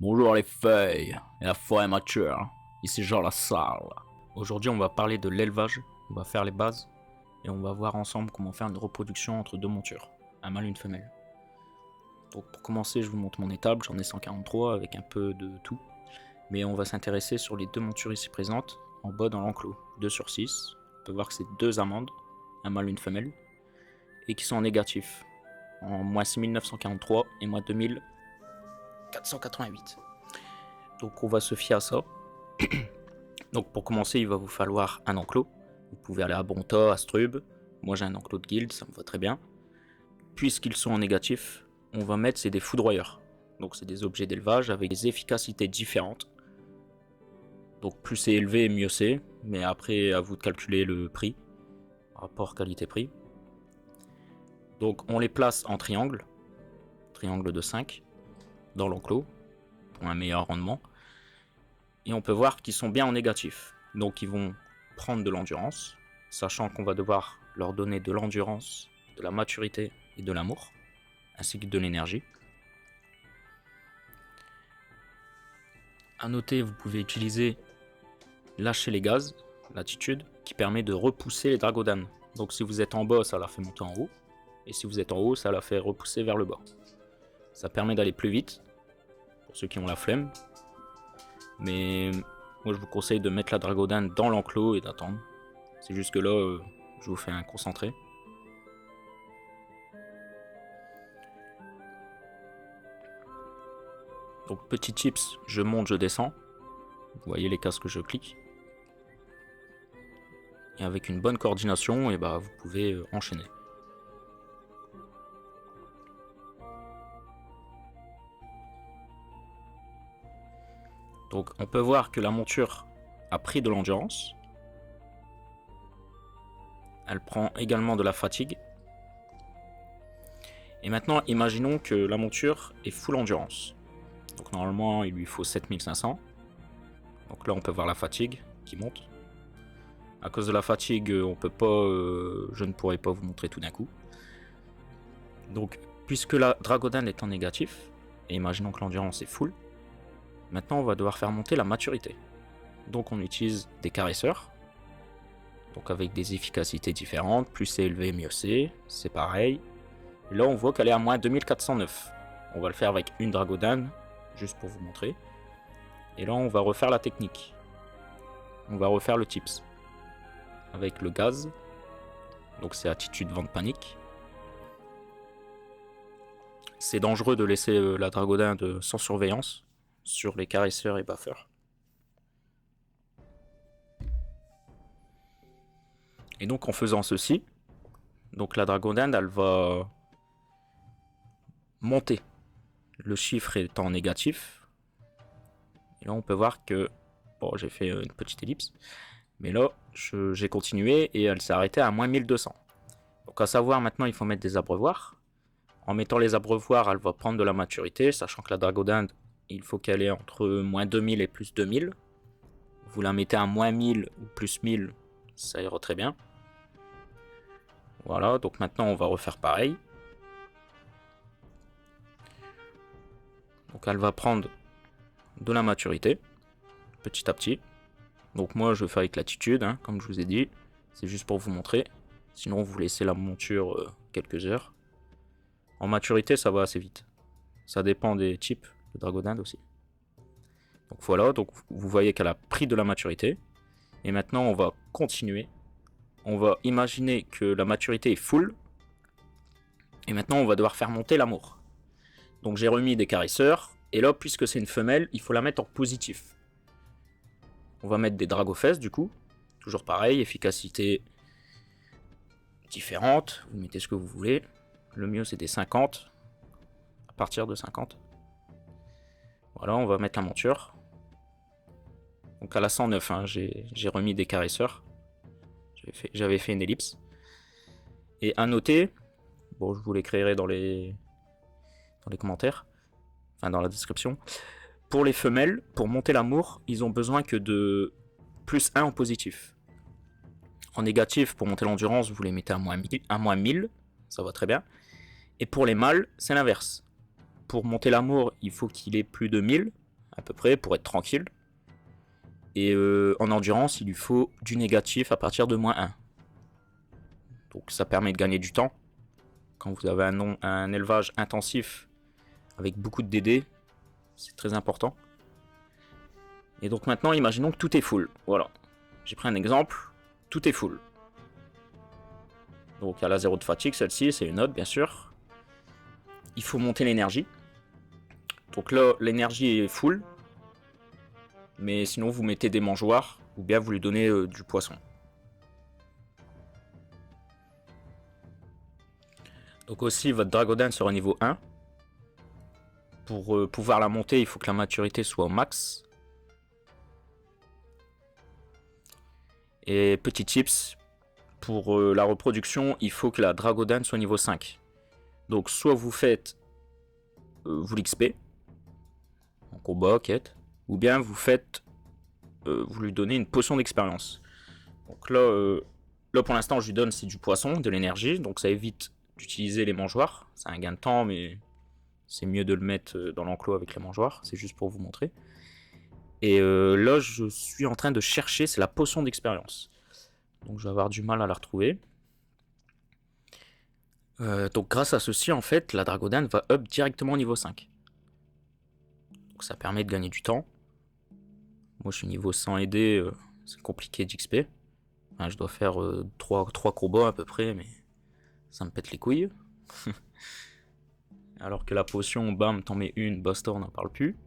Bonjour les feuilles et la forêt mature, ici Jean Lassalle. Aujourd'hui on va parler de l'élevage, on va faire les bases et on va voir ensemble comment faire une reproduction entre deux montures, un mâle et une femelle. Donc pour commencer je vous montre mon étable, j'en ai 143 avec un peu de tout. Mais on va s'intéresser sur les deux montures ici présentes, en bas dans l'enclos, 2 sur 6. On peut voir que c'est deux amandes, un mâle et une femelle, et qui sont en négatif, en moins 6943 et moins 2488. Donc on va se fier à ça. Donc pour commencer, il va vous falloir un enclos. Vous pouvez aller à Bonta, à Strub. Moi j'ai un enclos de guilde, ça me va très bien. Puisqu'ils sont en négatif, on va mettre c'est des foudroyeurs. Donc c'est des objets d'élevage avec des efficacités différentes. Donc plus c'est élevé, mieux c'est. Mais après, à vous de calculer le prix. Rapport qualité-prix. Donc on les place en triangle. Triangle de 5. Dans l'enclos. Pour un meilleur rendement. Et on peut voir qu'ils sont bien en négatif. Donc ils vont prendre de l'endurance. Sachant qu'on va devoir leur donner de l'endurance, de la maturité et de l'amour. Ainsi que de l'énergie. A noter, vous pouvez utiliser lâcher les gaz, l'attitude, qui permet de repousser les dragodanes. Donc si vous êtes en bas, ça la fait monter en haut. Et si vous êtes en haut, ça la fait repousser vers le bas. Ça permet d'aller plus vite, pour ceux qui ont la flemme. Mais moi je vous conseille de mettre la dragodane dans l'enclos et d'attendre. C'est juste que là, je vous fais un concentré. Donc petit tips, je monte, je descends. Vous voyez les cases que je clique. Et avec une bonne coordination, et bah, vous pouvez enchaîner. Donc on peut voir que la monture a pris de l'endurance. Elle prend également de la fatigue. Et maintenant, imaginons que la monture est full endurance. Donc normalement, il lui faut 7500. Donc là, on peut voir la fatigue qui monte. À cause de la fatigue, on peut pas, je ne pourrais pas vous montrer tout d'un coup. Donc, puisque la dragodane est en négatif, et imaginons que l'endurance est full, maintenant on va devoir faire monter la maturité. Donc on utilise des caresseurs, donc avec des efficacités différentes, plus c'est élevé, mieux c'est pareil. Et là on voit qu'elle est à moins 2409. On va le faire avec une dragodane, juste pour vous montrer. Et là on va refaire la technique. On va refaire le tips. Avec le gaz, donc c'est attitude vente panique. C'est dangereux de laisser la dragodane sans surveillance sur les caresseurs et baffeurs. Et donc en faisant ceci, donc la dragodane elle va monter. Le chiffre est en négatif. Et là on peut voir que, bon j'ai fait une petite ellipse, mais là j'ai continué et elle s'est arrêtée à moins 1200. Donc à savoir maintenant il faut mettre des abreuvoirs. En mettant les abreuvoirs elle va prendre de la maturité, sachant que la dragodane il faut qu'elle ait entre moins 2000 et plus 2000. Vous la mettez à moins 1000 ou plus 1000, ça ira très bien. Voilà, donc maintenant on va refaire pareil. Donc elle va prendre de la maturité, petit à petit. Donc moi je fais avec l'attitude, hein, comme je vous ai dit. C'est juste pour vous montrer. Sinon vous laissez la monture quelques heures. En maturité ça va assez vite. Ça dépend des types de dragodane aussi. Donc voilà, donc vous voyez qu'elle a pris de la maturité. Et maintenant on va continuer. On va imaginer que la maturité est full. Et maintenant on va devoir faire monter l'amour. Donc j'ai remis des caresseurs. Et là, puisque c'est une femelle, il faut la mettre en positif. On va mettre des drags aux fesses du coup. Toujours pareil, efficacité différente. Vous mettez ce que vous voulez. Le mieux c'est des 50. À partir de 50. Voilà, on va mettre la monture. Donc à la 109, hein, j'ai remis des caresseurs. J'avais fait une ellipse. Et à noter, bon je vous l'écrirai dans les commentaires. Enfin dans la description. Pour les femelles, pour monter l'amour, ils ont besoin que de plus 1 en positif. En négatif, pour monter l'endurance, vous les mettez à moins 1000, ça va très bien. Et pour les mâles, c'est l'inverse. Pour monter l'amour, il faut qu'il ait plus de 1000, à peu près, pour être tranquille. Et en endurance, il lui faut du négatif à partir de -1. Donc ça permet de gagner du temps. Quand vous avez un élevage intensif avec beaucoup de DD, c'est très important. Et donc maintenant, imaginons que tout est full. Voilà. J'ai pris un exemple. Tout est full. Donc à la 0 de fatigue, celle-ci, c'est une autre, bien sûr. Il faut monter l'énergie. Donc là, l'énergie est full. Mais sinon, vous mettez des mangeoires. Ou bien vous lui donnez du poisson. Donc aussi, votre Dragodan sera au niveau 1. Pour pouvoir la monter, il faut que la maturité soit au max. Et petit tips, pour la reproduction, il faut que la Dragodan soit niveau 5. Donc soit vous faites vous l'XP, en combat, quête, ou bien vous faites, vous lui donnez une potion d'expérience. Donc là pour l'instant je lui donne c'est du poisson, de l'énergie, donc ça évite d'utiliser les mangeoires. C'est un gain de temps, mais c'est mieux de le mettre dans l'enclos avec les mangeoires, c'est juste pour vous montrer. Et là, je suis en train de chercher, c'est la potion d'expérience. Donc je vais avoir du mal à la retrouver. Donc grâce à ceci, en fait, la Dragodan va up directement au niveau 5. Donc ça permet de gagner du temps. Moi je suis niveau 100 aidé, c'est compliqué d'XP. Enfin, je dois faire 3 combats à peu près, mais ça me pète les couilles. Alors que la potion, bam, t'en mets une, basta, on n'en parle plus.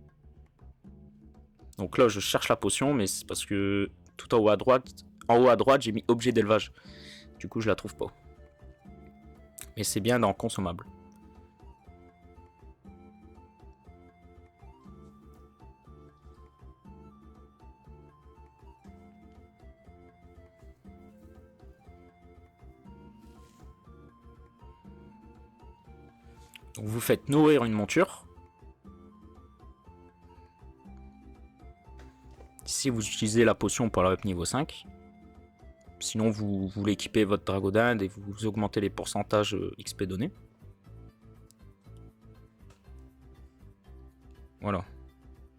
Donc là, je cherche la potion, mais c'est parce que tout en haut à droite, j'ai mis objet d'élevage. Du coup, je la trouve pas. Mais c'est bien dans consommable. Donc vous faites nourrir une monture. Si vous utilisez la potion pour la up niveau 5. Sinon vous l'équipez votre Dragodan et vous augmentez les pourcentages XP donnés. Voilà.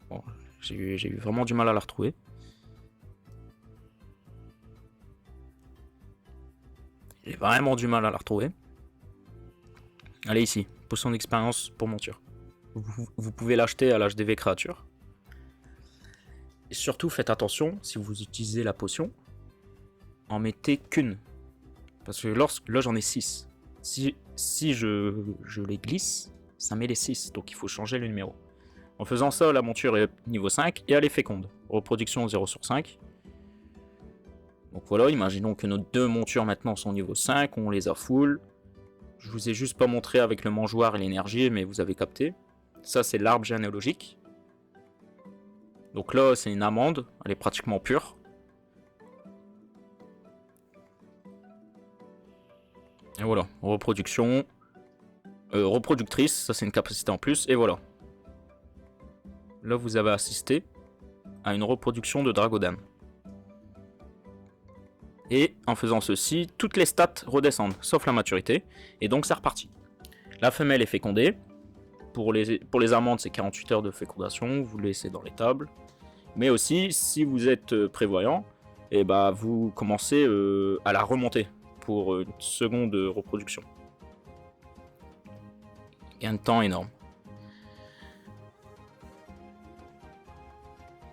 Bon, j'ai eu vraiment du mal à la retrouver. J'ai vraiment du mal à la retrouver. Allez ici, potion d'expérience pour monture. Vous pouvez l'acheter à l'HDV créature. Et surtout faites attention, si vous utilisez la potion, en mettez qu'une. Parce que là j'en ai 6. Si je les glisse, ça met les 6. Donc il faut changer le numéro. En faisant ça, la monture est niveau 5 et elle est féconde. Reproduction 0/5. Donc voilà, imaginons que nos deux montures maintenant sont niveau 5, on les a full. Je vous ai juste pas montré avec le mangeoire et l'énergie, mais vous avez capté. Ça c'est l'arbre généalogique. Donc là c'est une amande, elle est pratiquement pure. Et voilà, reproduction. Reproductrice, ça c'est une capacité en plus, et voilà. Là vous avez assisté à une reproduction de Dragodan. Et en faisant ceci, toutes les stats redescendent, sauf la maturité, et donc c'est reparti. La femelle est fécondée. Pour les amandes, c'est 48 heures de fécondation, vous laissez dans les tables. Mais aussi, si vous êtes prévoyant, et bah, vous commencez à la remonter pour une seconde reproduction. Gain de temps énorme.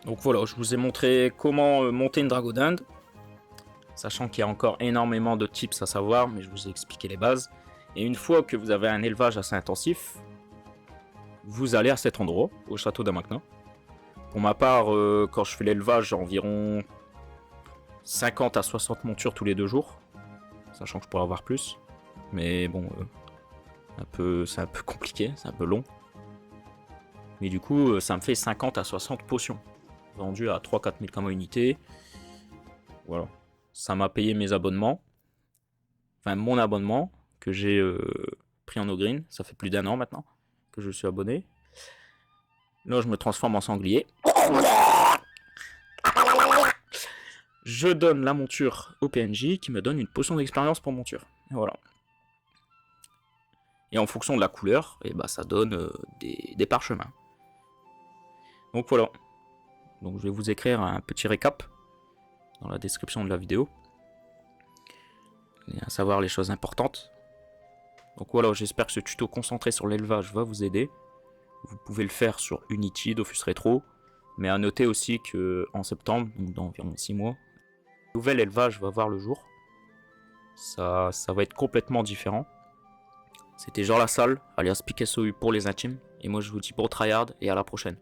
Donc voilà, je vous ai montré comment monter une Dragodan, sachant qu'il y a encore énormément de tips à savoir, mais je vous ai expliqué les bases. Et une fois que vous avez un élevage assez intensif, vous allez à cet endroit, au château d'Amakna. Pour ma part, quand je fais l'élevage, j'ai environ 50 à 60 montures tous les 2 jours, sachant que je pourrais avoir plus. Mais bon, c'est un peu compliqué, c'est un peu long. Mais du coup, ça me fait 50 à 60 potions, vendues à 3-4 000 comme unité. Voilà. Ça m'a payé mes abonnements. Enfin, mon abonnement que j'ai pris en Ogreen. Ça fait plus d'1 an maintenant que je suis abonné. Là, je me transforme en sanglier. Je donne la monture au PNJ qui me donne une potion d'expérience pour monture. Et voilà. Et en fonction de la couleur, et bah, ça donne des parchemins. Donc voilà. Donc je vais vous écrire un petit récap dans la description de la vidéo. Et à savoir les choses importantes. Donc voilà, j'espère que ce tuto concentré sur l'élevage va vous aider. Vous pouvez le faire sur Unity, Dofus Retro. Mais à noter aussi qu'en septembre, donc dans environ 6 mois, un nouvel élevage va voir le jour. Ça va être complètement différent. C'était Jean Lassalle, alias Picasso pour les intimes. Et moi je vous dis bon tryhard et à la prochaine.